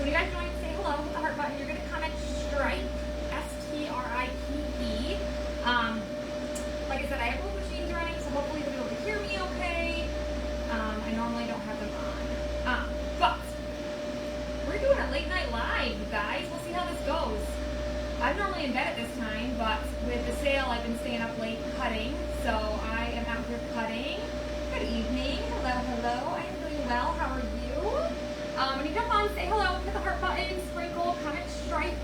So when you guys join, say hello with the heart button. You're gonna comment Stripe, S-T-R-I-P-E. Like I said, I have both machines running, so hopefully you'll be able to hear me okay. I normally don't have them on. But we're doing a late night live, you guys. We'll see how this goes. I'm normally in bed at this time, but with the sale, I've been staying up late cutting. So I am out here cutting. Good evening. Hello, hello. I am doing well. How are you? When you jump on, say hello, hit the heart button, sprinkle, comment Stripe.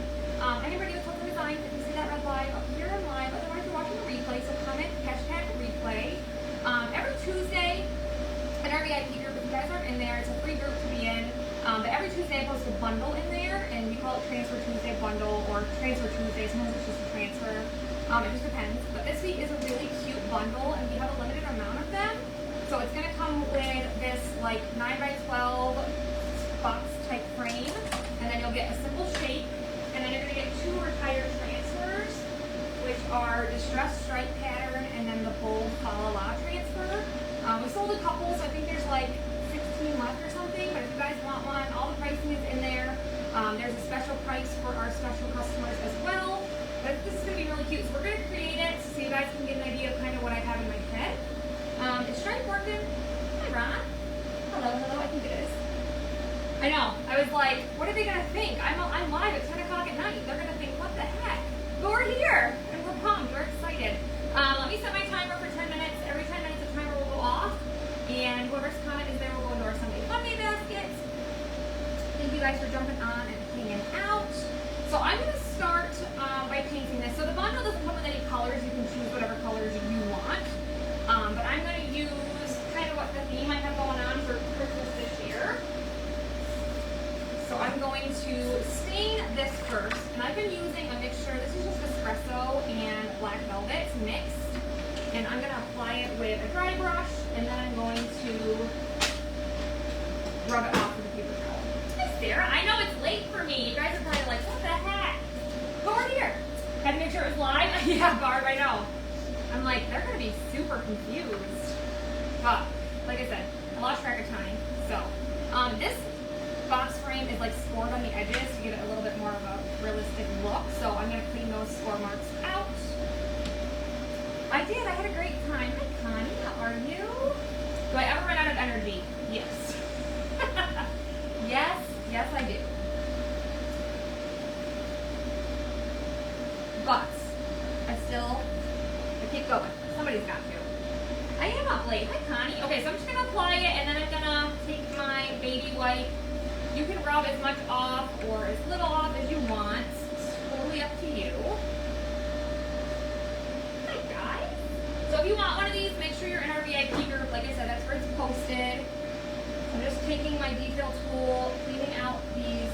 Anybody with Total Designs, if you see that red live up here in live, otherwise you're watching the replay, so comment hashtag replay. Every Tuesday, in our VIP group, if you guys aren't in there, it's a free group to be in. But every Tuesday I post a bundle in there, and we call it Transfer Tuesday Bundle or Transfer Tuesday. Sometimes it's just a transfer. It just depends. But this week is a really cute bundle, and we have a limited amount of them. So it's going to come with this like 9x12 box type frame, and then you'll get a simple shape, and then you're going to get 2 retired transfers, which are distressed stripe pattern and then the bold Falalala transfer. We sold a couple, so I think there's like 16 left or something, but if you guys want one, all the pricing is in there. There's a special price for our special customers as well, but this is going to be really cute. So we're going to create it so you guys can get an idea of kind of what I have in my head. Is Stripe working? Hi, Ron. Hello, hello, I think it is. I know, I was like, what are they going to think? I'm live at 10 o'clock at night. They're going to think, what the heck? But we're here, and we're pumped, we're excited. Let me set my timer for 10 minutes. Every 10 minutes the timer will go off, and whoever's comment is there will go into our Sunday Funday basket. Thank you guys for jumping on and hanging out. So I'm going to start by painting this. So the bundle doesn't come with any colors. You can choose whatever colors you want. But I'm going to use kind of what the theme I have going on for Christmas this year. So I'm going to stain this first, and I've been using a mixture. This is just espresso and black velvet mixed, and I'm going to apply it with a dry brush, and then I'm going to rub it off with a paper towel. Hi Sarah, I know it's late for me. You guys are probably like, what the heck? Go over here. Had to make sure it was live. Yeah, Barb, I know. I'm like, they're going to be super confused. But like I said, I lost track of time. So this box frame is like scored on the edges to give it a little bit more of a realistic look. So I'm going to clean those score marks out. I did. I had a great time. Hi, Connie. How are you? Do I ever run out of energy? Yes. Yes. Yes, I do. But I keep going. Somebody's got to. I am up late. Hi, Connie. Okay, so I'm just going to apply it, and then I'm going to take my baby wipe. You can rub as much off or as little off as you want. It's totally up to you. Hi, guys. So if you want one of these, make sure you're in our VIP group. Like I said, that's where it's posted. I'm just taking my detail tool, cleaning out these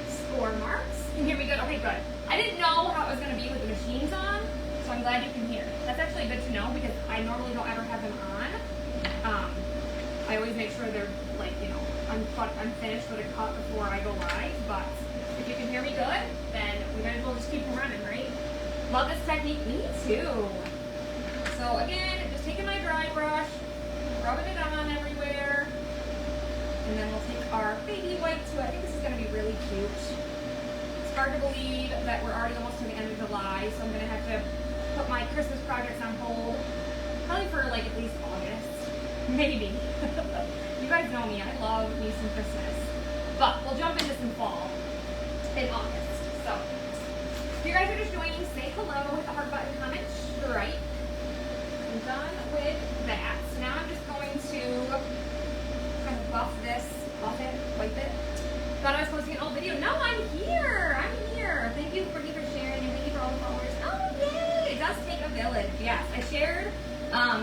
score marks. Can you hear me good? Okay, good. I didn't know how it was going to be with the machines on, so I'm glad you can hear. That's actually good to know because I normally don't ever have them on. I always make sure they're like, you know, unfinished with a cut before I go live, but if you can hear me good, then we might as well just keep them running, right? Love this technique. Me too. So again, just taking my dry brush, rubbing it on everywhere, and then we'll take our baby wipe to it. I think this is going to be really cute. It's hard to believe that we're already almost to the end of July, so I'm going to have to put my Christmas projects on hold, probably for like at least August. Maybe. You guys know me, I love me some Christmas. But we'll jump into some fall in August. So, if you guys are just joining, say hello with the heart button, comment Stripe. I'm done with that. So now I'm just going to kind of buff it, wipe it. Thought I was posting an old video. No, I'm here. I'm here. Thank you, Brittany, for sharing, and thank you for all the followers. Oh, yay! It does take a village. Yes, I shared.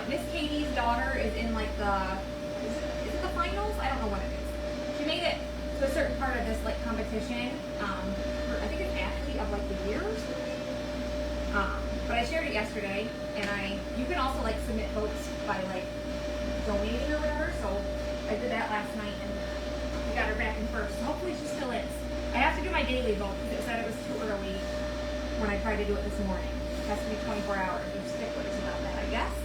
Miss Katie's daughter is in like is it the finals? I don't know what it is. She made it to a certain part of this like competition. I think it's athlete of like the year or something. But I shared it yesterday, and you can also like submit votes by like donating or whatever. So I did that last night, and we got her back in first. So hopefully she still is. I have to do my daily vote because it said it was too early when I tried to do it this morning. It has to be 24 hours. There's sticklers about that, I guess.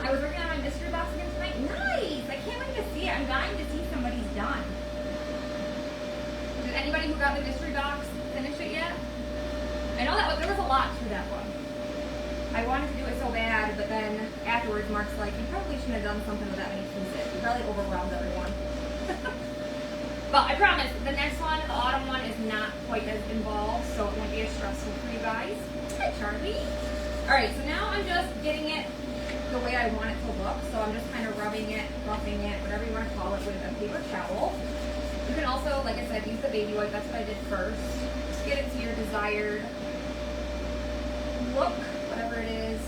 I was working on my mystery box again tonight. Nice! I can't wait to see it. I'm dying to see somebody's done. Anybody who got the mystery box finish it yet? I know that there was a lot to that one. I wanted to do it so bad, but then afterwards Mark's like, you probably shouldn't have done something with that many pieces. You probably overwhelmed everyone. But I promise, the next one, the autumn one, is not quite as involved, so it won't be as stressful for you guys. Hi, Charlie. Alright, so now I'm just getting it the way I want it to look. So I'm just kind of rubbing it, roughing it, whatever you want to call it, with a paper towel. You can also, like I said, use the baby wipe. That's what I did first. Just get it to your desired look, whatever it is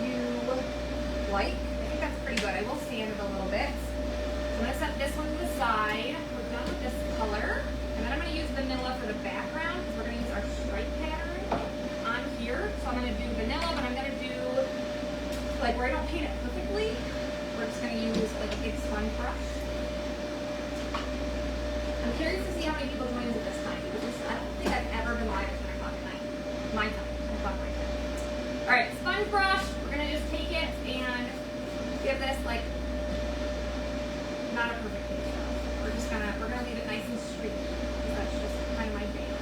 you like. I think that's pretty good. I will sand it a little bit. So I'm going to set this one to the side. We're done with this color. And then I'm going to use vanilla for the background because we're going to use our stripe pattern on here. So I'm going to do vanilla, but I'm going to do, like where I don't paint it perfectly, we're just going to use like a big sponge brush. I'm curious to see how many people join us at this time. I don't think I've ever been live at 10 o'clock at night. My time. 10 o'clock my time. Alright, sponge brush. We're going to just take it and give this like not a perfect picture. We're gonna leave it nice and streaky. That's just kind of my jam.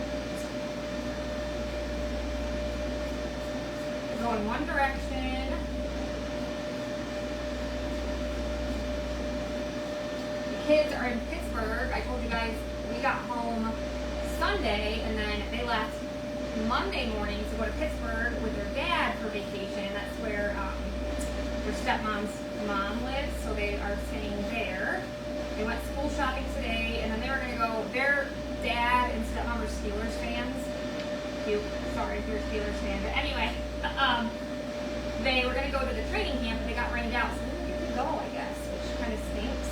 Go in one direction. The kids are in Pittsburgh. I told you guys we got home Sunday and then they left Monday morning to go to Pittsburgh with their dad for vacation. That's where their stepmom's mom lives, so they are staying there. They went school shopping today, and then they were going to go, their dad and stepmom are Steelers fans. Cute. Sorry if you're a Steelers fan, but anyway, they were going to go to the training camp, but they got rained out, so they didn't get to go, I guess, which kind of stinks.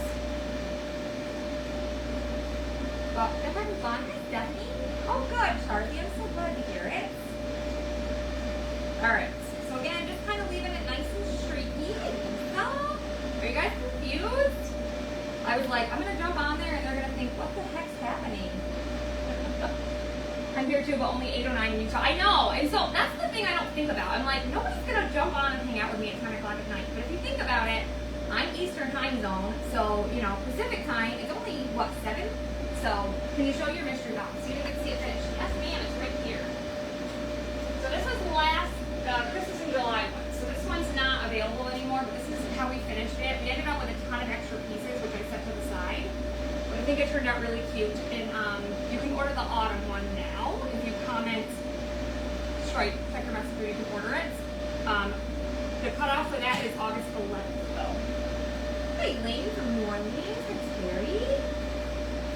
But they're having fun. Hi, Stephanie. Oh, good, Charlie. I'm so glad to hear it. Alright, so again, just kind of leaving it nice and streaky. Are you guys confused? I was like, I'm going to jump on there and they're going to think, what the heck's happening? I'm here too, but only 8 or 9 in Utah. I know, and so that's the thing I don't think about. I'm like, nobody's going to jump on and hang out with me at 10 o'clock at night. But if you think about it, I'm Eastern time zone, so, you know, Pacific time, it's only, what, 7? So, can you show your mystery box? You didn't get to see it finished. Yes, ma'am, it's right here. So this was the last Christmas in July one. So this one's not available anymore, but this is how we finished it. We ended up with a ton of extra pieces, which I set to the side. But I think it turned out really cute. And you can order the autumn one now. If you comment Stripe, check your messenger, you can order it. The cutoff for that is August 11th, though. Hey, Lane, good morning. Thanks, Terry.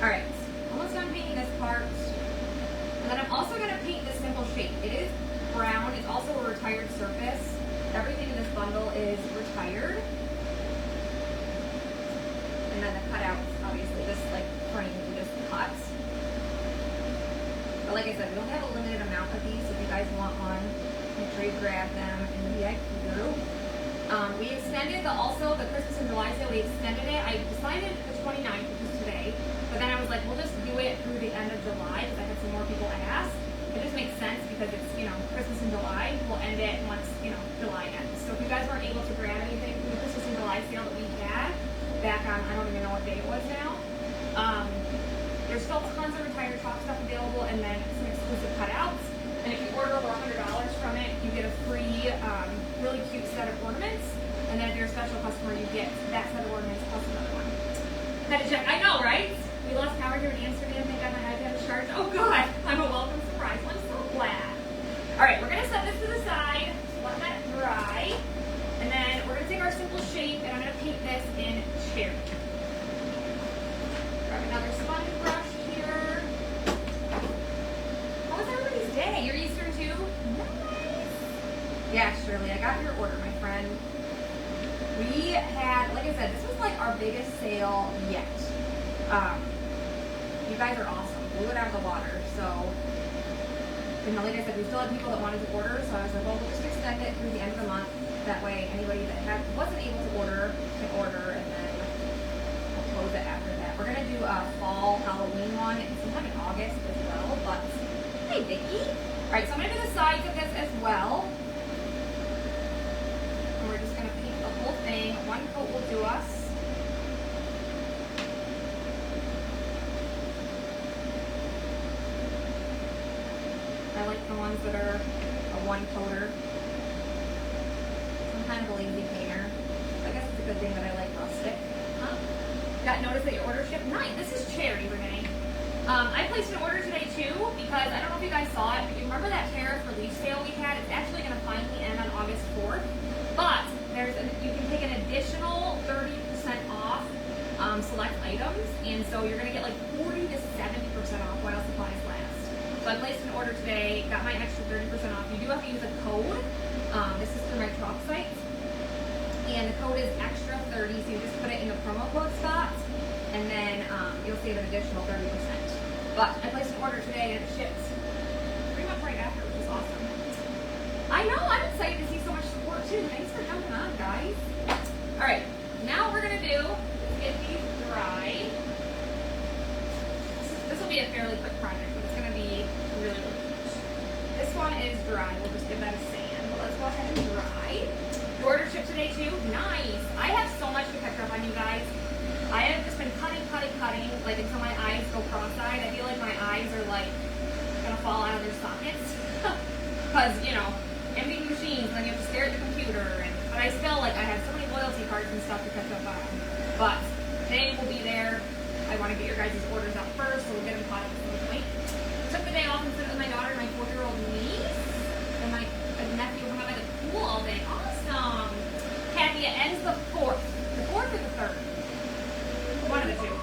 Alright, almost done painting this part. And then I'm also going to paint this simple shape. It is brown. It's also a retired surface. Everything in this bundle is retired. And then the cutouts, obviously, this like frame we just cut. But like I said, we don't have a limited amount of these, so if you guys want one, make sure you grab them in the VIP group. We extended also the Christmas in July sale. We extended it. I decided the 29th, which is today, but then I was like, we'll just do it through the end of July because I had some more people ask. It just makes sense because it's, you know, Christmas in July. We'll end it once, you know, July ends. So if you guys weren't able to grab anything from the Christmas in July sale that we had back on, I don't even know what day it was now, there's still tons of retired chalk stuff available and then some exclusive cutouts. And if you order over $100 from it, you get a free, really cute set of ornaments. And then if you're a special customer, you get that set of ornaments plus another one. Had to check. I know, right? We lost power here in Amsterdam. Thank God my iPad is charged. Oh, good. I'm a welcome surprise. I'm so glad. All right, we're going to set this to the side. Let that dry. And then we're going to take our simple shape, and I'm going to paint this in cherry. Grab another sponge brush here. How was everybody's day? You're Eastern too? Nice. Yeah, Shirley, I got your order, my friend. We had, like I said, this was like our biggest sale yet. You guys are awesome. Blew it out of the water. So, you know, like I said, we still had people that wanted to order. So I was like, well, we'll just extend it through the end of the month. That way, anybody that wasn't able to order can order, and then we'll close it after that. We're gonna do a fall Halloween one sometime in August as well. But hey, Vicky. All right, so I'm gonna do the sides of this as well. And we're just gonna paint the whole thing. One coat will do us. ones that are a one coater. I'm kind of a lazy painter. I guess it's a good thing that I like rustic. Huh? Got notice that your order shipped? Nice. This is cherry, Renee. I placed an order today too because I don't know if you guys saw it, but you remember that tariff relief sale we had? It's actually going to finally end on August 4th, but you can take an additional 30% off select items, and so you're going to get like 40 to 70% off while supplies last. So I placed an order today, got my extra 30% off. You do have to use a code. This is through my Talk site, and the code is extra 30, so you just put it in the promo code spot, and then you'll save an additional 30%. But I placed an order today and it shipped pretty much right after, which is awesome. I know, I'm excited to see so much support too. Thanks for jumping on, guys. All right, now what we're gonna do is get these dry. This will be a fairly quick project, but it's gonna be really, really good. This one is dry. We'll just give that a sand. But let's go ahead and dry. The order shipped today too. Nice. I have so much to catch up on, you guys. I have just been cutting, like until my eyes go cross-eyed. I feel like my eyes are like gonna fall out of their sockets. Because, you know, emptying machines, and then you have to stare at the computer. But I still, like, I have so many loyalty cards and stuff to catch up on. But today will be there. I want to get your guys' orders out first, so we'll get them caught up at some point. Took the day off and spent it with my daughter and my 4-year-old niece. And my nephew went out by the pool all day. Awesome. Kathy, it ends the 4th. The 4th or the 3rd? One of the two.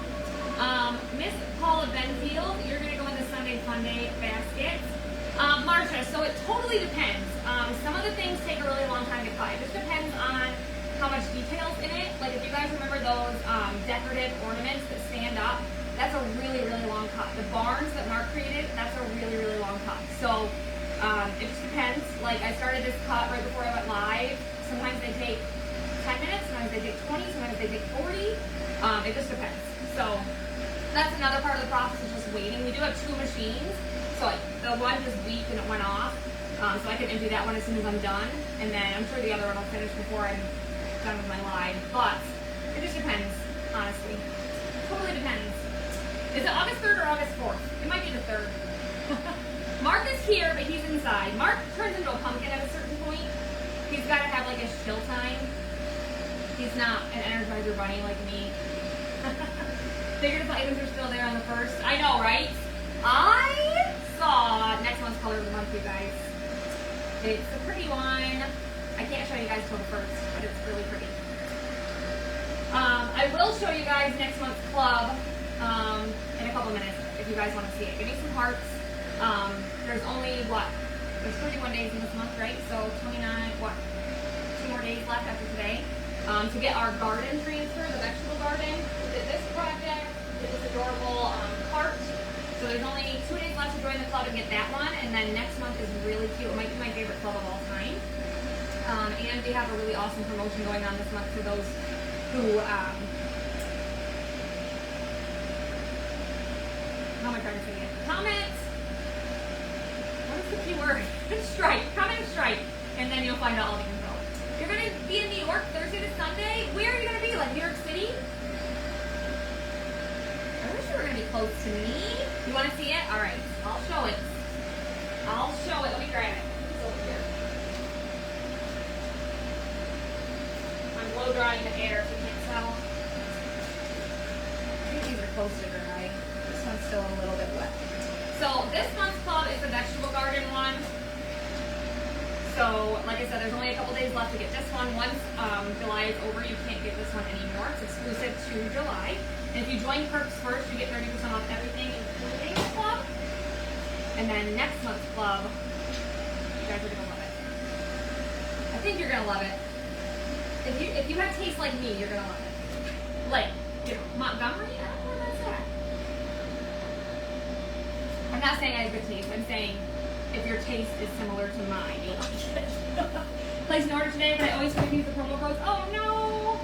Miss Paula Benfield, you're going to go in the Sunday Funday basket. Marsha, so it totally depends. Some of the things take a really long time to cut. It just depends on how much detail's in it. Like if you guys remember those decorative ornaments that stand up, that's a really, really long cut. The barns that Mark created, that's a really, really long cut. So it just depends. Like I started this cut right before I went live. Sometimes they take 10 minutes, sometimes they take 20, sometimes they take 40. It just depends. So that's another part of the process is just waiting. We do have 2 machines. So like, the one just beeped and it went off. So I can empty that one as soon as I'm done. And then I'm sure the other one will finish before I'm done with my live. But it just depends, honestly. Totally depends. Is it August 3rd or August 4th? It might be the 3rd. Mark is here, but he's inside. Mark turns into a pumpkin at a certain point. He's got to have like a chill time. He's not an Energizer bunny like me. Figurative items are still there on the 1st. I know, right? I saw next month's color of the month, you guys. It's a pretty one. I can't show you guys till the 1st, but it's really pretty. I will show you guys next month's club in a couple minutes if you guys want to see it. Give me some hearts. There's only, what? There's 31 days in this month, right? So 29, what? 2 more days left after today. To get our garden transfer, the vegetable garden. We did this project, did this adorable cart. So there's only 2 days left to join the club and get that one. And then next month is really cute. It might be my favorite club of all time. And we have a really awesome promotion going on this month for those who, how am I trying to say it? Comment. What is the key word? Strike. Comment strike. And then you'll find out all the info. You're going to be in New York Thursday to Sunday? Where are you going to be? Like New York City? I wish you were going to be close to me. You want to see it? All right. I'll show it. I'll show it. Let me grab it. It's over here. I'm blow drying the air if you can't tell. I think these are close to dry. This one's still a little bit wet. So this month's club is the vegetable garden one. So, like I said, there's only a couple days left to get this one. Once July is over, you can't get this one anymore. It's exclusive to July. And if you join Perks first, you get 30% off everything, including the club. And then next month's club, you guys are going to love it. I think you're going to love it. If you have taste like me, you're going to love it. Like, you know, Montgomery, I don't know where that's at. I'm not saying I have good taste. I'm saying if your taste is similar to mine, you'll like it. Place an order today, but I always forget to use the promo codes. Oh no!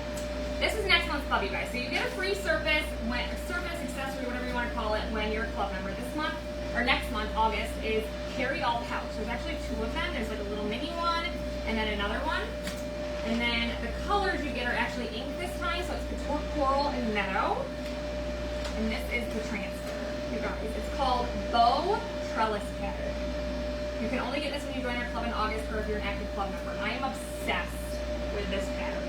This is next month's club, you guys. So you get a free surface, accessory, whatever you want to call it, when you're a club member. This month, or next month, August, is carry-all pouch. There's actually 2 of them. There's like a little mini one, and then another one. And then the colors you get are actually ink this time, so it's Couture Coral and Meadow. And this is the transfer, you guys. It's called Bow Trellis Pattern. You can only get this when you join our club in August or if you're an active club member. I am obsessed with this pattern.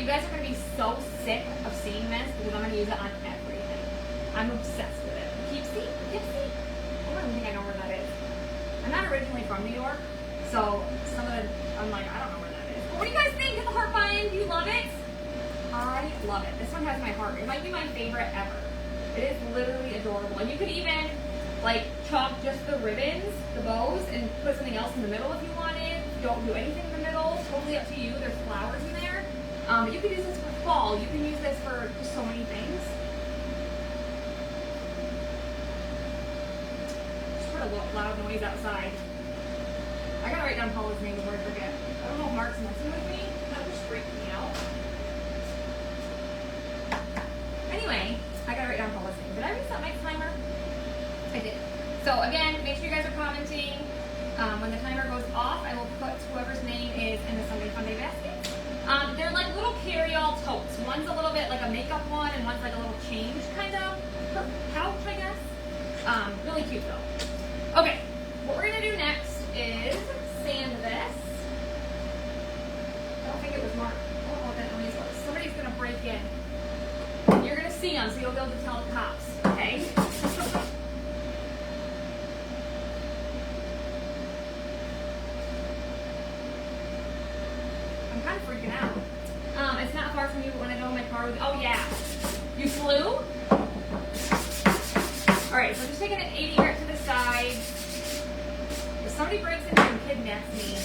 You guys are gonna be so sick of seeing this because I'm gonna use it on everything. I'm obsessed with it. Poughkeepsie? I don't even think I know where that is. I'm not originally from New York, so I'm like, I don't know where that is. But what do you guys think? Hit the heart button. Do you love it? I love it. This one has my heart. It might be my favorite ever. It is literally adorable. And you could even like chalk just the ribbons, the bows, and put something else in the middle if you wanted. Don't do anything in the middle. Totally up to you. There's flowers in there. But you could use this for fall. You can use this for just so many things. Just heard a loud noise outside. I gotta write down Paula's name before I forget. I don't know if Mark's messing with me. That just freaked me out. Anyway, I gotta write down Paula's name. Did I reset my timer? I did. So again, make sure you guys are commenting. When the timer goes off, I will put whoever's name is in the Sunday Funday basket. They're like little carry-all totes. One's a little bit like a makeup one, and one's like a little change kind of pouch, I guess. Really cute though. Okay, what we're gonna do next is sand this. I don't think it was Mark. I don't know what that noise was. Somebody's gonna break in. You're gonna see them, so you'll be able to tell the cops. Okay. I'm kind of freaking out. It's not far from you, but when I go in my car with, oh yeah. You flew? Alright, so just taking an 80 grip to the side. If somebody breaks in here and kidnaps me,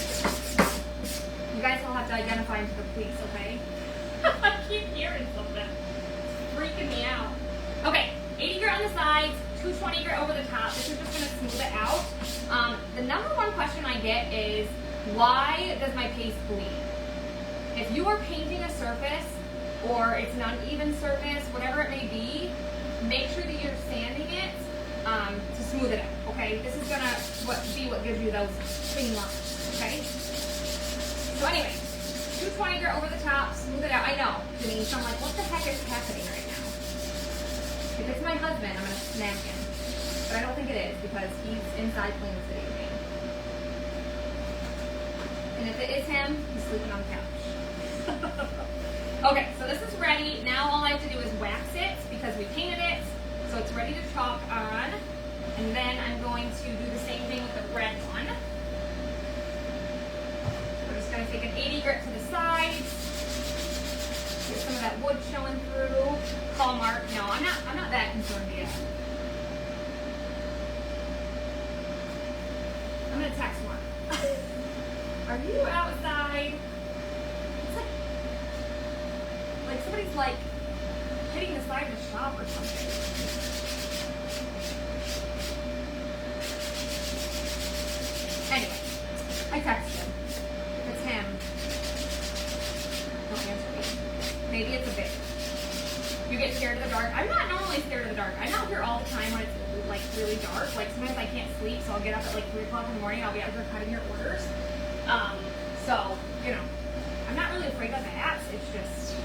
you guys will have to identify them to the police, okay? I keep hearing something. It's freaking me out. Okay, 80 grit on the sides, 220 grit over the top. This is just going to smooth it out. The number one question I get is, why does my paste bleed? If you are painting a surface, or it's an uneven surface, whatever it may be, make sure that you're sanding it to smooth it out, okay? This is gonna be what gives you those clean lines, okay? So anyway, 220 grit over the top, smooth it out. I know, Denise, I'm like, what the heck is happening right now? If it's my husband, I'm gonna smack him. But I don't think it is, because he's inside playing the video game. And if it is him, he's sleeping on the couch. Okay, so this is ready. Now all I have to do is wax it because we painted it. So it's ready to chalk on. And then I'm going to do the same thing with the red one. We're just going to take an 80 grit to the side. Get some of that wood showing through. Call Mark. No, I'm not that concerned yet. I'm going to text Mark. Are you outside? Like somebody's like hitting the side of the shop or something. Anyway, I texted him. If it's him, don't answer me. Maybe it's a bit. You get scared of the dark. I'm not normally scared of the dark. I'm out here all the time when it's like really dark. Like sometimes I can't sleep, so I'll get up at like 3 o'clock in the morning. I'll be out here cutting your orders. So, you know, I'm not really afraid of bats. It's just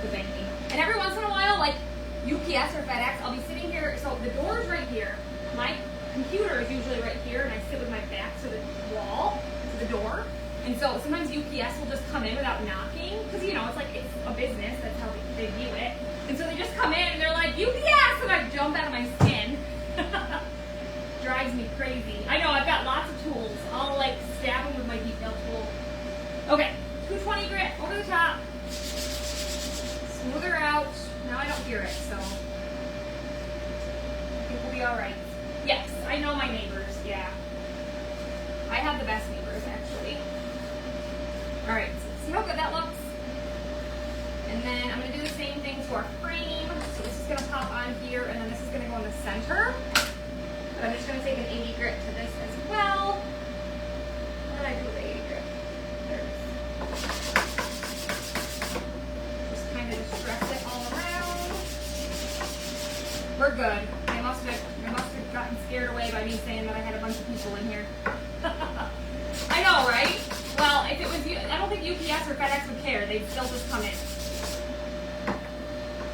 the banking. And every once in a while, like UPS or FedEx, I'll be sitting here. So the door's right here. My computer is usually right here, and I sit with my back to the wall, to the door. And so sometimes UPS will just come in without knocking, because you know it's like it's a business. That's how they view it. And so they just come in and they're like UPS, and I jump out of my skin. Drives me crazy. I know, I've got lots of tools. I'll like stab them with my detail tool. Okay, 220 grit over the top. Smooth her out. Now I don't hear it, so I think we'll be alright. Yes, I know my neighbors, yeah. I have the best neighbors, actually. Alright, so see how good that looks? And then I'm going to do the same thing to our frame. So this is going to pop on here, and then this is going to go in the center. But I'm just going to take an 80 grit to this as well. What did I do with the 80 grit? There it is. Just kind of distress it all around. We're good. I must have gotten scared away by me saying that I had a bunch of people in here. I know, right? Well, if it was you, I don't think UPS or FedEx would care. They'd still just come in.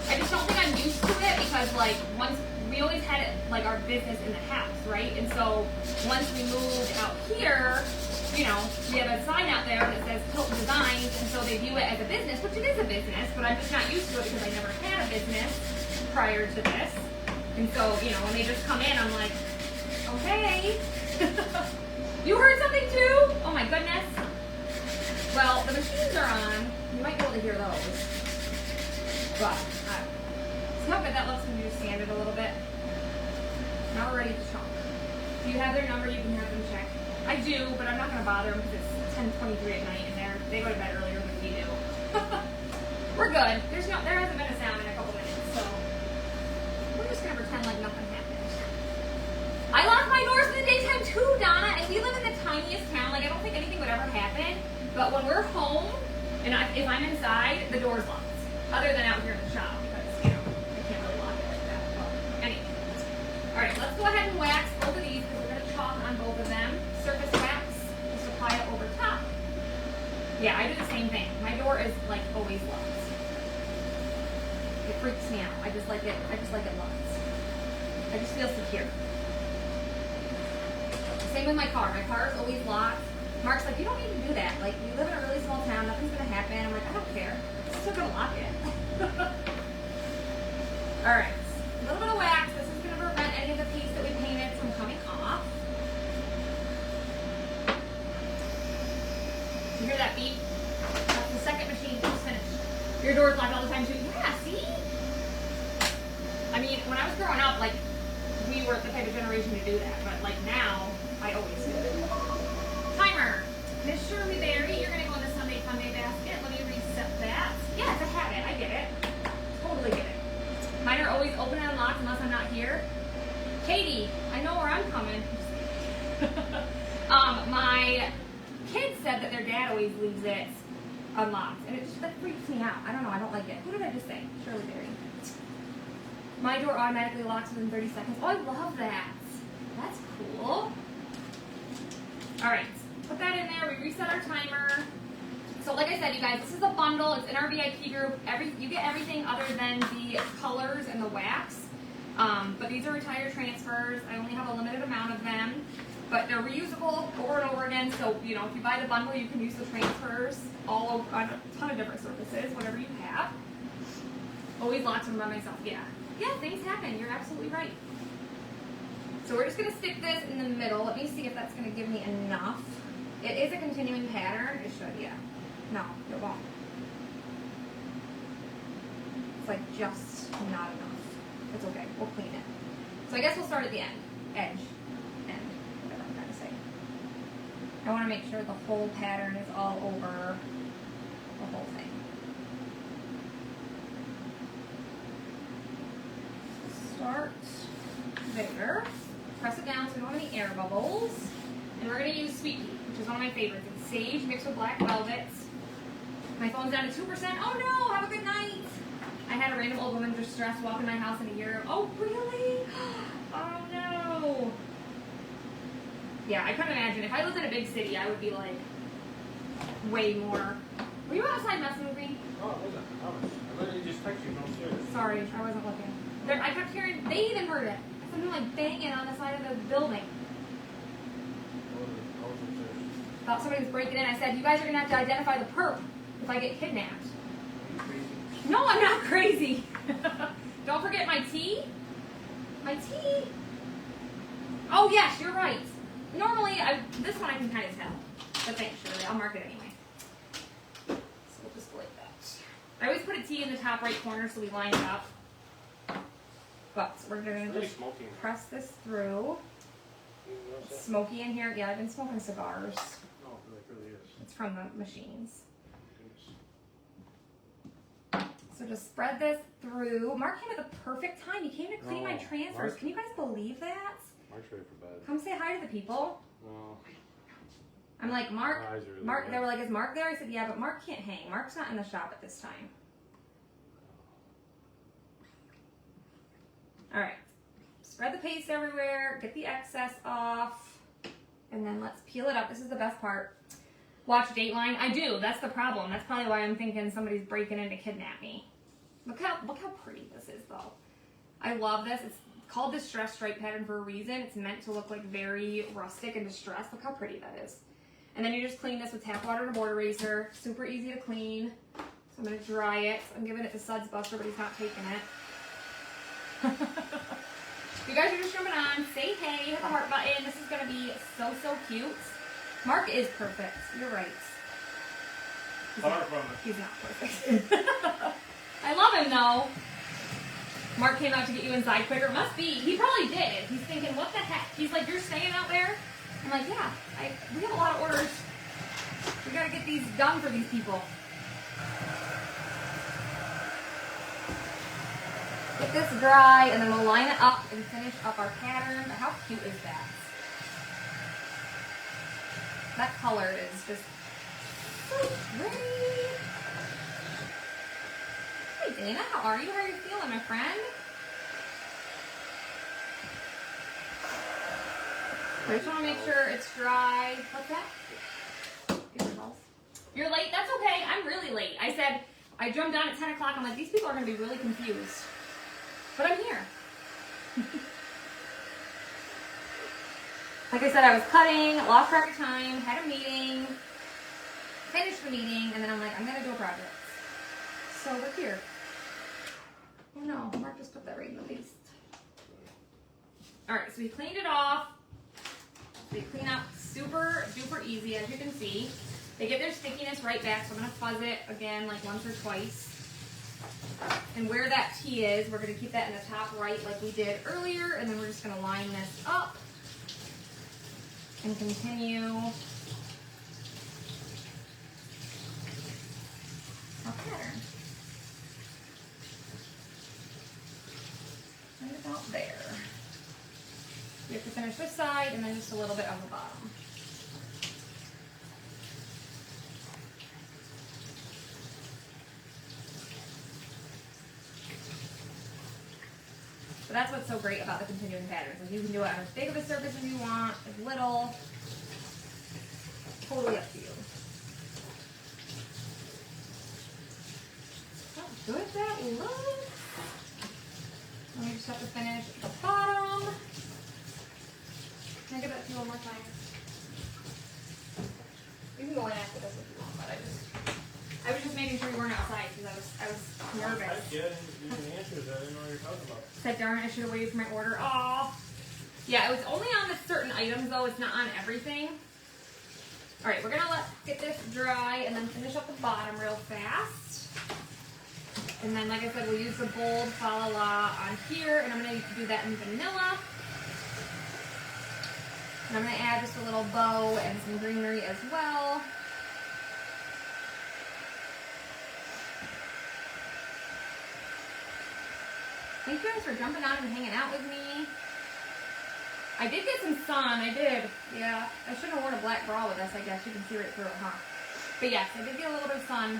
I just don't think I'm used to it because, like, once we always had it like our business in the house, right? And so once we moved out here, you know, we have a sign out there that says Hilton Designs, and so they view it as a business, which it is a business, but I'm just not used to it because I never had a business prior to this. And so, you know, when they just come in, I'm like, okay. You heard something too? Oh my goodness. Well, the machines are on. You might be able to hear those. But, see how good that looks when you just sand it a little bit? Now we're ready to chunk. If you have their number, you can have them check. I do, but I'm not going to bother them because it's 10:23 at night and they go to bed earlier than we do. We're good. There hasn't been a sound in a couple minutes, so we're just going to pretend like nothing happened. I lock my doors in the daytime too, Donna, and we live in the tiniest town. Like, I don't think anything would ever happen, but when we're home, and if I'm inside, the door's locked. Other than out here in the shop, because, you know, I can't really lock it like that. But anyway. Alright, let's go ahead and wax both of these because we're going to chalk on both of them. Surface wax, just apply it over top. Yeah, I do the same thing. My door is like always locked. It freaks me out. I just like it locked. I just feel secure. Same with my car. My car is always locked. Mark's like, you don't need to do that. Like, we live in a really small town, nothing's gonna happen. I'm like, I don't care. I'm still gonna lock it. Alright. A little bit of wax. This is gonna prevent any of the piece that we painted from coming off. You hear that beep? That's the second machine just finished. Your door's locked all the time too. Yeah, see? I mean, when I was growing up, like, we were the type of generation to do that, but like now, I always do it. Timer. Miss Shirley Berry, you're gonna go in the Sunday Funday basket. Let me reset that. Yeah, it's a habit. I get it. Totally get it. Mine are always open and unlocked unless I'm not here. Katie, I know where I'm coming. My kids said that their dad always leaves it unlocked, and it just that freaks me out. I don't know. I don't like it. Who did I just say? Shirley Berry. My door automatically locks within 30 seconds. Oh, I love that. That's cool. All right, put that in there. We reset our timer. So like I said, you guys, this is a bundle. It's in our VIP group. You get everything other than the colors and the wax. But these are retire transfers. I only have a limited amount of them. But they're reusable over and over again. So, you know, if you buy the bundle, you can use the transfers all over on a ton of different surfaces, whatever you have. Always lots of them by myself. Yeah. Yeah, things happen. You're absolutely right. So we're just going to stick this in the middle. Let me see if that's going to give me enough. It is a continuing pattern. It should, yeah. No, it won't. It's like just not enough. It's okay. We'll clean it. So I guess we'll start at the end. Edge. End. Whatever I'm trying to say. I want to make sure the whole pattern is all over the whole thing. Start there. Press it down so we don't have any air bubbles. And we're going to use Sweet Pea, which is one of my favorites. It's sage mixed with black velvet. My phone's down to 2%. Oh no, have a good night. I had a random old woman just stressed walk in my house in a year. Oh really? Oh no. Yeah, I couldn't imagine. If I lived in a big city, I would be like way more. Were you outside messing with me? Oh, I wasn't. I literally just texted you downstairs. Sorry, I wasn't looking. I kept hearing, they even heard it. Something like banging on the side of the building. I was upstairs. Thought somebody was breaking in. I said, you guys are going to have to identify the perp if I get kidnapped. Are you crazy? No, I'm not crazy. Don't forget my tea. My tea. Oh, yes, you're right. Normally, this one I can kind of tell. But thanks, Shirley. I'll mark it anyway. So we'll just like that. I always put a T in the top right corner so we line it up. But we're going to just press this through. It's smoky in here. Yeah, I've been smoking cigars. No, it really is. It's from the machines. So just spread this through. Mark came at the perfect time. He came to clean my transfers. Mark, can you guys believe that? Mark's ready for bed. Come say hi to the people. No. I'm like, Mark, Really Mark, they were like, is Mark there? I said, yeah, but Mark can't hang. Mark's not in the shop at this time. All right, spread the paste everywhere, get the excess off, and then let's peel it up. This is the best part. Watch Dateline. I do, that's the problem. That's probably why I'm thinking somebody's breaking in to kidnap me. Look how pretty this is though. I love this. It's called distress stripe pattern for a reason. It's meant to look like very rustic and distressed. Look how pretty that is. And then you just clean this with tap water and a board eraser. Super easy to clean. So I'm going to dry it. I'm giving it to Suds Buster, but he's not taking it. You guys are just jumping on. Say hey, hit the heart button. This is going to be so, so cute. Mark is perfect. You're right. Far from it. He's not perfect. I love him though. Mark came out to get you inside quicker. Must be. He probably did. He's thinking, what the heck? He's like, you're staying out there? I'm like, yeah. We have a lot of orders. We gotta get these done for these people. Get this dry, and then we'll line it up and finish up our pattern. How cute is that? That color is just so pretty. Hey Dana, how are you? How are you feeling, my friend? I just want to make sure it's dry. What's that? You're late? That's okay. I'm really late. I said, I jumped on at 10 o'clock. I'm like, these people are going to be really confused. But I'm here. Like I said, I was cutting, lost track of time, had a meeting, finished the meeting, and then I'm like, I'm going to do a project. So we're here. Oh no, Mark just put that right in the waste. Alright, so we cleaned it off. They clean up super duper easy, as you can see. They get their stickiness right back, so I'm going to fuzz it again like once or twice. And where that T is, we're going to keep that in the top right like we did earlier, and then we're just going to line this up and continue our pattern. Right about there. We have to finish this side and then just a little bit on the bottom. So that's what's so great about the continuing patterns. Like you can do it on as big of a surface as you want, as little. Totally up to you. How good that looks. And we just have to finish the bottom. Can I give that to you one more time? You can go in after this if you want, but I was just making sure you weren't outside because I was nervous. I get it. You can answer that. I didn't know what you're talking about. Said darn, I should have waited for my order. Aw. Yeah, it was only on the certain items though. It's not on everything. All right, we're gonna get this dry and then finish up the bottom real fast. And then, like I said, we'll use the bold Falalala on here, and I'm gonna do that in vanilla. And I'm gonna add just a little bow and some greenery as well. Thank you guys for jumping on and hanging out with me. I did get some sun, I did. Yeah, I shouldn't have worn a black bra with this, I guess. You can see right through it, huh? But yes, I did get a little bit of sun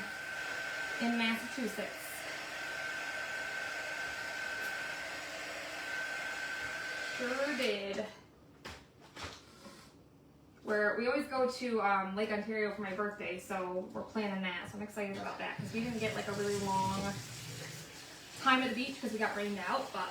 in Massachusetts. Sure did. Where we always go to Lake Ontario for my birthday, so we're planning that. So I'm excited about that because we didn't get like a really long time at the beach because we got rained out, but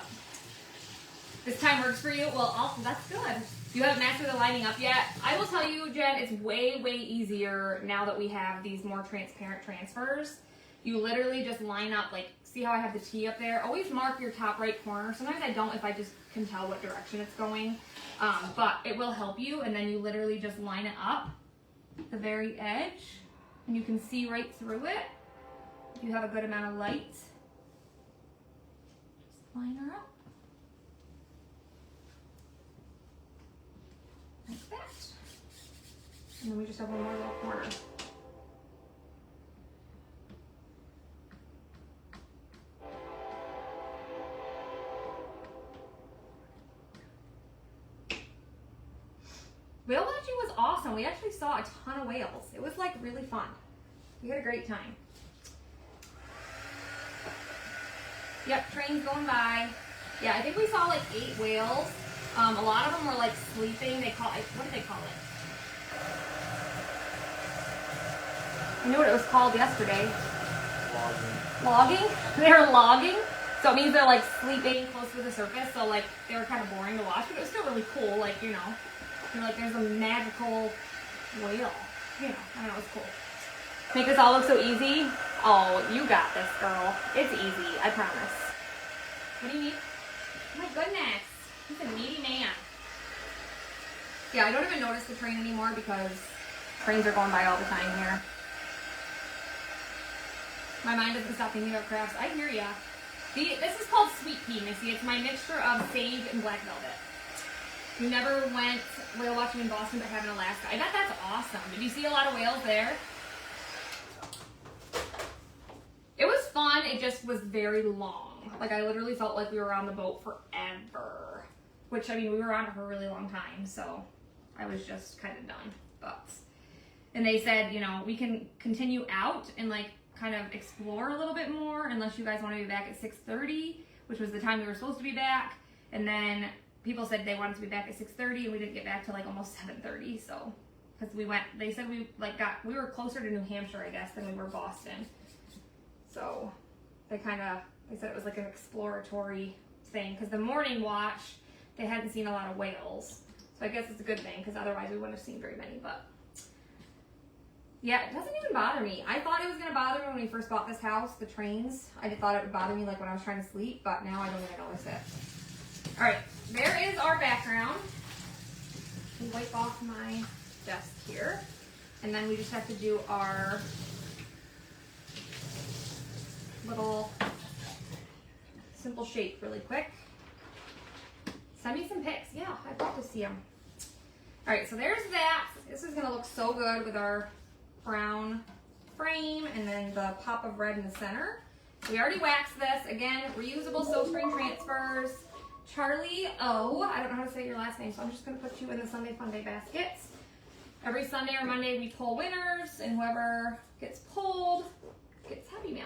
this time works for you. Well, also that's good. You haven't mastered the lining up yet. I will tell you, Jen, it's way, way easier now that we have these more transparent transfers. You literally just line up, like, see how I have the T up there? Always mark your top right corner. Sometimes I don't if I just can tell what direction it's going, but it will help you. And then you literally just line it up the very edge, and you can see right through it. If you have a good amount of light, just line her up. Like that. And then we just have one more little corner. Whale watching was awesome. We actually saw a ton of whales. It was like really fun. We had a great time. Yep, trains going by. Yeah, I think we saw like 8 whales. A lot of them were like sleeping. They call it, what do they call it? I knew what it was called yesterday. Logging. Logging? They were logging? So it means they're like sleeping close to the surface, so like they were kind of boring to watch, but it was still really cool. Like, you know, you're like, there's a magical whale. You know, I don't know, it's cool. Make this all look so easy. Oh, you got this, girl. It's easy, I promise. What do you need? Oh my goodness, he's a needy man. Yeah, I don't even notice the train anymore because trains are going by all the time here. My mind doesn't stop thinking about crafts. I hear ya. This is called sweet pea, Missy. It's my mixture of sage and black velvet. You never went whale watching in Boston but have in Alaska. I bet that's awesome. Did you see a lot of whales there? It was fun. It just was very long. Like, I literally felt like we were on the boat forever. Which, I mean, we were on it for a really long time, so I was just kind of done. But, and they said, you know, we can continue out and, like, kind of explore a little bit more unless you guys want to be back at 6:30, which was the time we were supposed to be back. And then people said they wanted to be back at 6:30 and we didn't get back till like almost 7:30. So, because we went, they said we were closer to New Hampshire, I guess, than we were Boston. So they said it was like an exploratory thing because the morning watch, they hadn't seen a lot of whales. So I guess it's a good thing because otherwise we wouldn't have seen very many, but yeah, it doesn't even bother me. I thought it was going to bother me when we first bought this house, the trains. I thought it would bother me like when I was trying to sleep, but now I don't even notice it. All right, there is our background. Let me wipe off my desk here. And then we just have to do our little simple shape really quick. Send me some pics. Yeah, I'd love to see them. All right, so there's that. This is going to look so good with our brown frame and then the pop of red in the center. We already waxed this. Again, reusable silkscreen transfers. Charlie O, I don't know how to say your last name, so I'm just going to put you in the Sunday Fun Day baskets. Every Sunday or Monday we pull winners, and whoever gets pulled gets Happy Mail.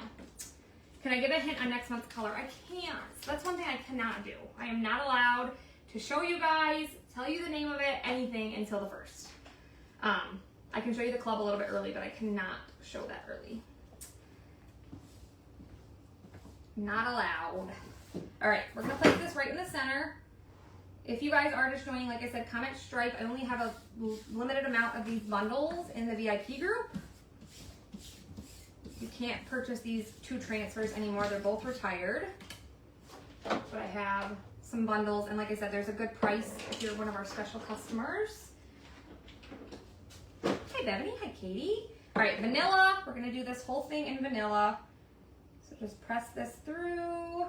Can I give a hint on next month's color? I can't. That's one thing I cannot do. I am not allowed to show you guys, tell you the name of it, anything until the 1st. I can show you the club a little bit early, but I cannot show that early. Not allowed. All right, we're gonna place this right in the center. If you guys are just joining, like I said, comment stripe. I only have a limited amount of these bundles in the VIP group. You can't purchase these 2 transfers anymore. They're both retired. But I have some bundles, and like I said, there's a good price if you're one of our special customers. Hi, Bethany. Hi, Katie. All right, vanilla. We're gonna do this whole thing in vanilla. So just press this through.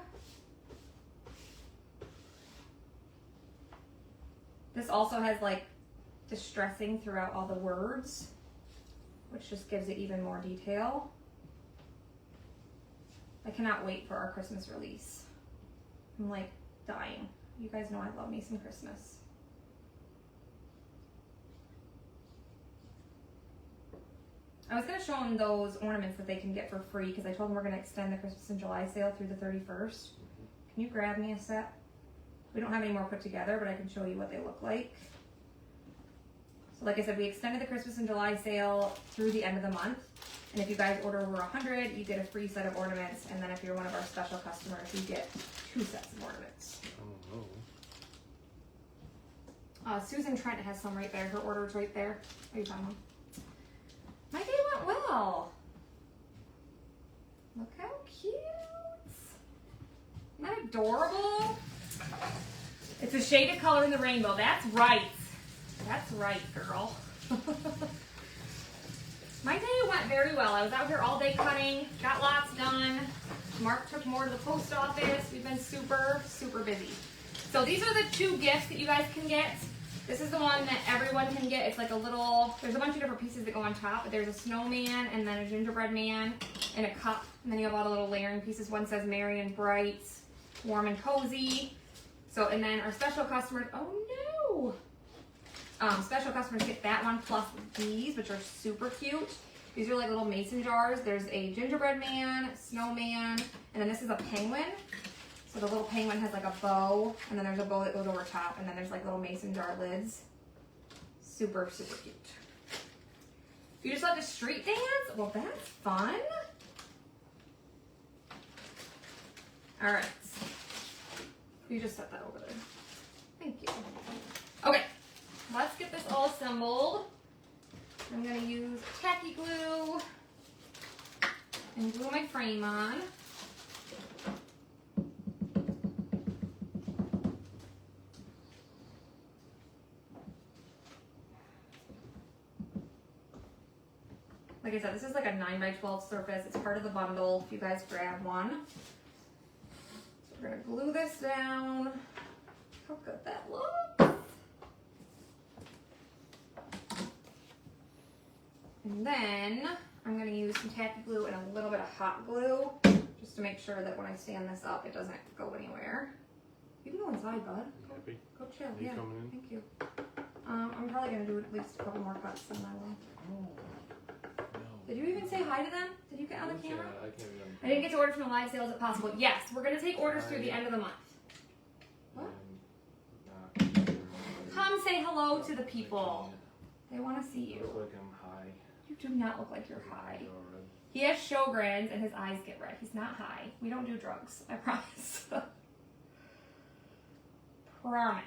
This also has like distressing throughout all the words, which just gives it even more detail. I cannot wait for our Christmas release. I'm like dying. You guys know I love me some Christmas. I was going to show them those ornaments that they can get for free because I told them we're going to extend the Christmas in July sale through the 31st. Can you grab me a set? We don't have any more put together, but I can show you what they look like. So like I said, we extended the Christmas in July sale through the end of the month. And if you guys order over 100, you get a free set of ornaments. And then if you're one of our special customers, you get 2 sets of ornaments. Oh no. Susan Trent has some right there. Her order's right there. Are you found them? My day went well. Look how cute. Isn't that adorable? It's a shade of color in the rainbow. That's right. That's right, girl. My day went very well. I was out here all day cutting, got lots done. Mark took more to the post office. We've been super, super busy. So these are the 2 gifts that you guys can get. This is the one that everyone can get. It's like a little, there's a bunch of different pieces that go on top, but there's a snowman and then a gingerbread man and a cup. And then you have all the little layering pieces. One says merry and bright, warm and cozy. So, and then our special customers, oh no! Special customers get that one plus these, which are super cute. These are like little mason jars. There's a gingerbread man, snowman, and then this is a penguin. So the little penguin has like a bow, and then there's a bow that goes over top, and then there's like little mason jar lids. Super, super cute. You just love to street dance? Well, that's fun. All right. You just set that over there. Thank you. Okay, let's get this all assembled. I'm gonna use tacky glue and glue my frame on. Like I said, this is like a 9x12 surface. It's part of the bundle if you guys grab one. So we're gonna glue this down. How good that looks. And then I'm gonna use some tacky glue and a little bit of hot glue just to make sure that when I stand this up, it doesn't go anywhere. You can go inside, bud. Happy? Go chill, Are you yeah. coming in? Thank you. I'm probably gonna do at least a couple more cuts and I will. No. Did you even say hi to them? Did you get on the camera? I can't be on I didn't get to order from the live sales if possible. Yes, we're gonna take orders through the end of the month. What? Come say hello to the people. They want to see I you. look like I'm high. You do not look like you're high. He has Sjogren's and his eyes get red. He's not high. We don't do drugs. I promise. Promise.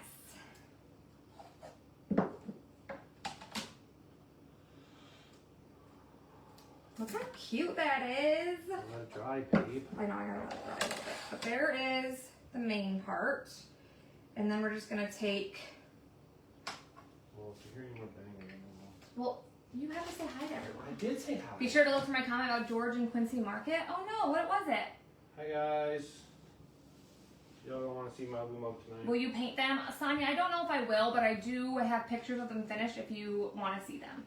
Look how cute that is. Let it dry, babe. I know, I gotta let it dry a little bit. But there is the main part. And then we're just gonna take, Well, if you're hearing more banging, I don't know. well, you have to say hi to everyone. I did say hi. Be sure to look for my comment about George and Quincy Market. Oh no, what was it? Hi, guys. Y'all don't want to see my blue mug tonight? Will you paint them? Sonia, I don't know if I will, but I do have pictures of them finished if you want to see them.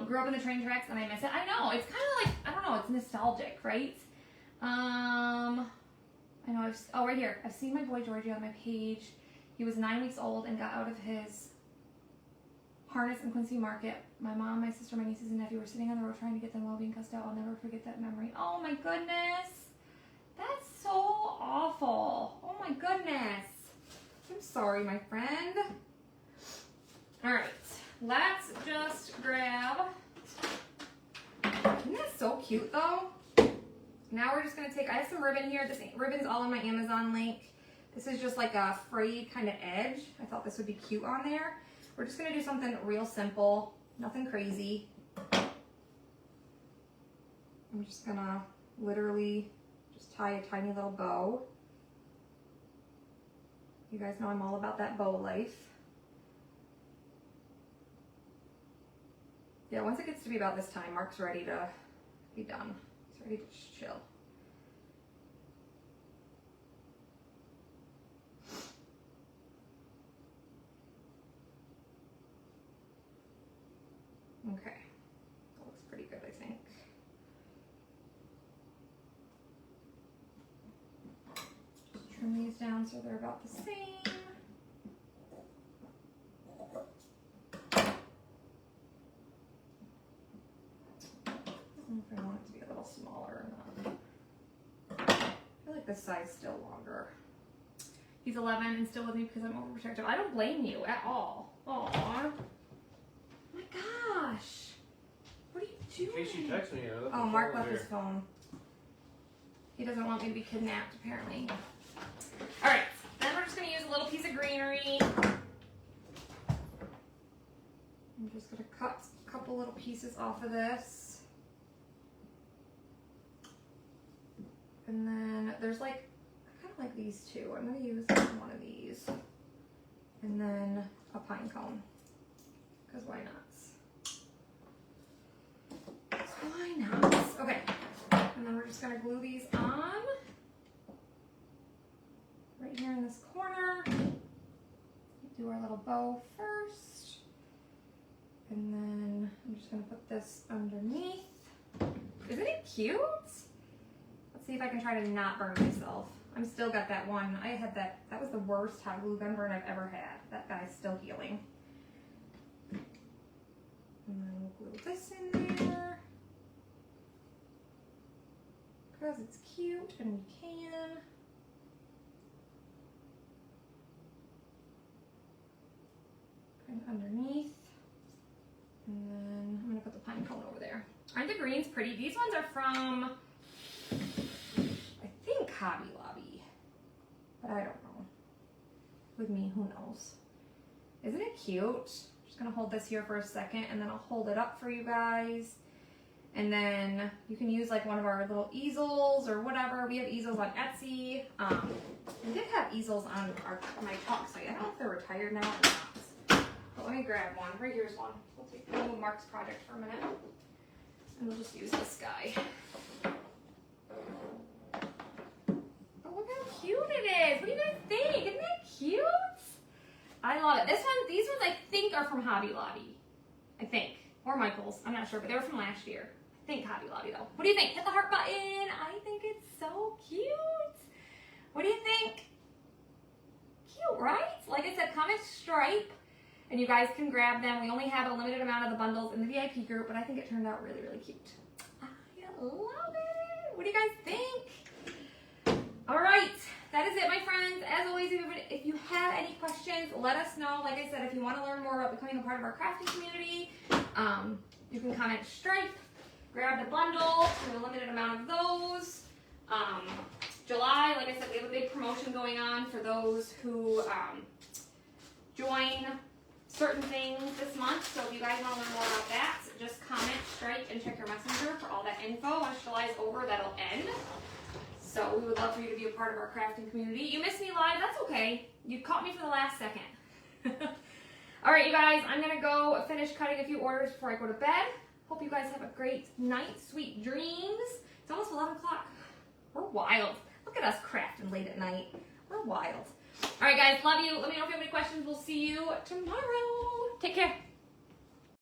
Grew up in the train tracks and I miss it. I know, it's kind of like, I don't know, it's nostalgic, right? I know, oh, right here. I've seen my boy Georgie on my page. He was 9 weeks old and got out of his harness in Quincy Market. My mom, my sister, my nieces, and nephew were sitting on the road trying to get them while being cussed out. I'll never forget that memory. Oh my goodness. That's so awful. Oh my goodness. I'm sorry, my friend. All right, let's just grab, isn't that so cute though? Now we're just gonna take, I have some ribbon here. This ribbon's all on my Amazon link. This is just like a frayed kind of edge. I thought this would be cute on there. We're just gonna do something real simple, nothing crazy. I'm just gonna literally just tie a tiny little bow. You guys know I'm all about that bow life. Yeah, once it gets to be about this time, Mark's ready to be done. He's ready to just chill. Okay, that looks pretty good, I think. Just trim these down so they're about the same. I don't know if I want it to be a little smaller or not. I feel like this side's still longer. He's 11 and still with me because I'm overprotective. I don't blame you at all. Aww. My gosh. What are you doing? In case you text me, I left Oh, my Mark phone left here. his phone. He doesn't want me to be kidnapped, apparently. All right, then we're just gonna use a little piece of greenery. I'm just gonna cut a couple little pieces off of this. And then there's like, I kind of like these two. I'm gonna use one of these. And then a pine cone, because why not? Why not? Okay, and then we're just gonna glue these on right here in this corner. Do our little bow first, and then I'm just gonna put this underneath. Isn't it cute? Let's see if I can try to not burn myself. I'm still got that one. I had that was the worst hot glue gun burn I've ever had. That guy's still healing. And then we'll glue this in there. Because it's cute and we can. And underneath. And then I'm gonna put the pine cone over there. Aren't the greens pretty? These ones are from, I think, Hobby Lobby. but I don't know. With me, who knows? Isn't it cute? Just gonna hold this here for a second and then I'll hold it up for you guys. And then you can use like one of our little easels or whatever. We have easels on Etsy. We did have easels on my talk site. I don't know if they're retired now or not. But let me grab one. Right here's one. We'll take Mark's project for a minute. And we'll just use this guy. Oh, look how cute it is. What do you guys think? Isn't that cute? I love it. These ones I think are from Hobby Lobby. I think. Or Michael's. I'm not sure, but they were from last year. I think Hobby Lobby though. What do you think? Hit the heart button. I think it's so cute. What do you think? Cute, right? Like I said, comment Stripe and you guys can grab them. We only have a limited amount of the bundles in the VIP group, but I think it turned out really, really cute. I love it. What do you guys think? All right. That is it, my friends. As always, if you have any questions, let us know. Like I said, if you want to learn more about becoming a part of our crafting community, you can comment Stripe, grab the bundle. We have a limited amount of those. July, like I said, we have a big promotion going on for those who join certain things this month. So if you guys want to learn more about that, just comment Stripe and check your messenger for all that info. Once July's over, that'll end. So we would love for you to be a part of our crafting community. You missed me live, that's okay. You caught me for the last second. All right, you guys, I'm gonna go finish cutting a few orders before I go to bed. Hope you guys have a great night, sweet dreams. It's almost 11 o'clock. We're wild. Look at us crafting late at night. We're wild. All right, guys, love you. Let me know if you have any questions. We'll see you tomorrow. Take care.